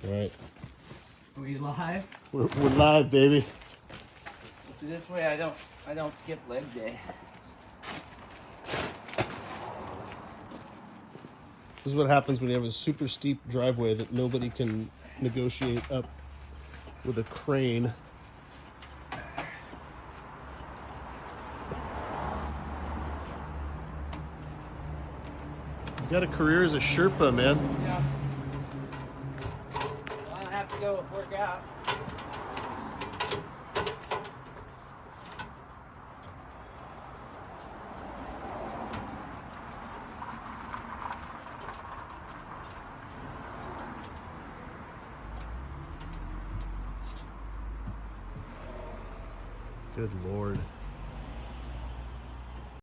Right. Are we live? We're live, baby. So this way I don't skip leg day. This is what happens when you have a super steep driveway that nobody can negotiate up with a crane. You got a career as a Sherpa, man. Yeah. Well, I don't have to go work out. Good Lord.